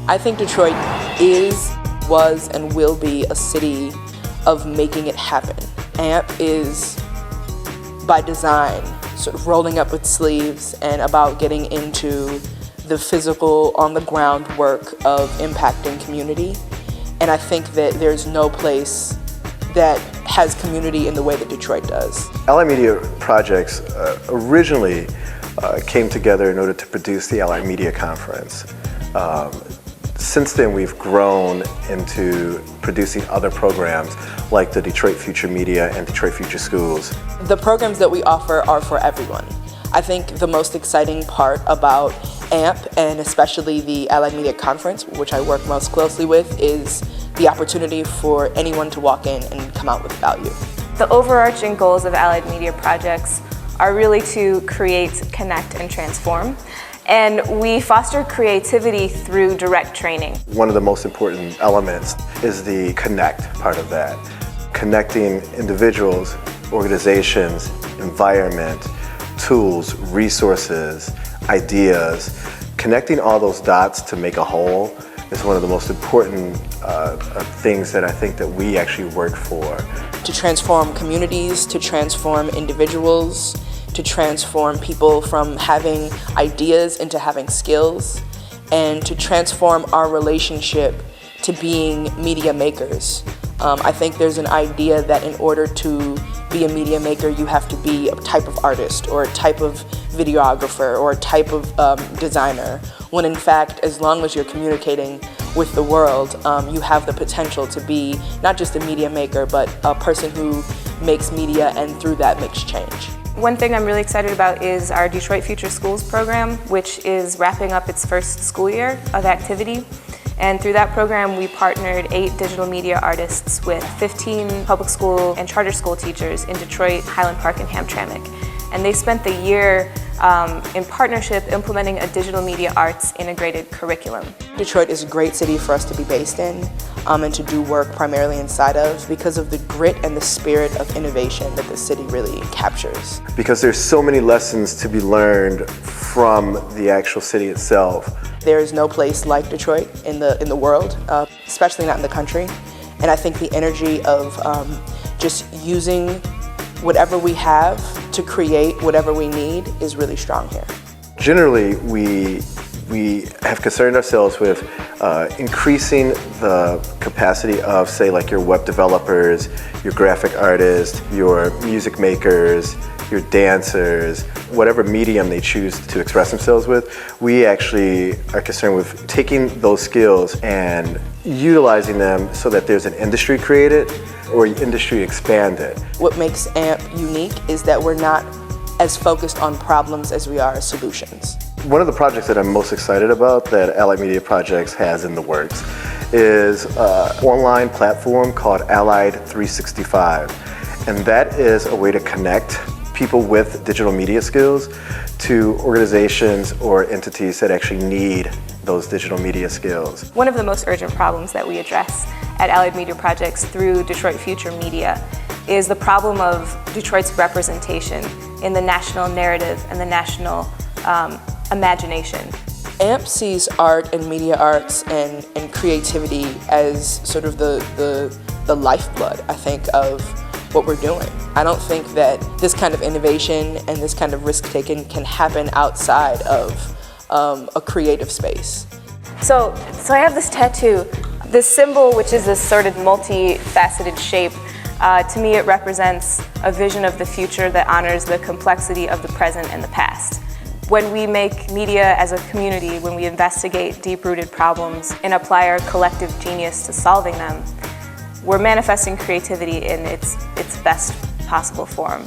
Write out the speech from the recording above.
I think Detroit is, was, and will be a city of making it happen. AMP is, by design, sort of rolling up its sleeves and about getting into the physical, on-the-ground work of impacting community. And I think that there's no place that has community in the way that Detroit does. Allied Media Projects originally came together in order to produce the Allied Media Conference. Since then, we've grown into producing other programs like the Detroit Future Media and Detroit Future Schools. The programs that we offer are for everyone. I think the most exciting part about AMP, and especially the Allied Media Conference, which I work most closely with, is the opportunity for anyone to walk in and come out with value. The overarching goals of Allied Media Projects are really to create, connect, and transform. And we foster creativity through direct training. One of the most important elements is the connect part of that. Connecting individuals, organizations, environment, tools, resources, ideas. Connecting all those dots to make a whole is one of the most important things that I think that we actually work for. To transform communities, to transform individuals, to transform people from having ideas into having skills, and to transform our relationship to being media makers. I think there's an idea that in order to be a media maker, you have to be a type of artist or a type of videographer or a type of designer, when in fact, as long as you're communicating with the world, you have the potential to be not just a media maker, but a person who makes media and through that makes change. One thing I'm really excited about is our Detroit Future Schools program, which is wrapping up its first school year of activity. And through that program, we partnered 8 digital media artists with 15 public school and charter school teachers in Detroit, Highland Park, and Hamtramck. And they spent the year in partnership implementing a digital media arts integrated curriculum. Detroit is a great city for us to be based in and to do work primarily inside of because of the grit and the spirit of innovation that the city really captures. Because there's so many lessons to be learned from the actual city itself. There is no place like Detroit in the world, especially not in the country. And I think the energy of just using whatever we have to create whatever we need is really strong here. Generally, we have concerned ourselves with increasing the capacity of, say, like your web developers, your graphic artists, your music makers, your dancers, whatever medium they choose to express themselves with. We actually are concerned with taking those skills and utilizing them so that there's an industry created or industry expanded. What makes AMP unique is that we're not as focused on problems as we are solutions. One of the projects that I'm most excited about that Allied Media Projects has in the works is an online platform called Allied 365. And that is a way to connect people with digital media skills to organizations or entities that actually need those digital media skills. One of the most urgent problems that we address at Allied Media Projects through Detroit Future Media is the problem of Detroit's representation in the national narrative and the national imagination. AMP sees art and media arts and creativity as sort of the lifeblood, I think, of what we're doing. I don't think that this kind of innovation and this kind of risk-taking can happen outside of a creative space. So I have this tattoo. This symbol, which is this sort of multifaceted shape, to me it represents a vision of the future that honors the complexity of the present and the past. When we make media as a community, when we investigate deep-rooted problems and apply our collective genius to solving them, we're manifesting creativity in its best possible form.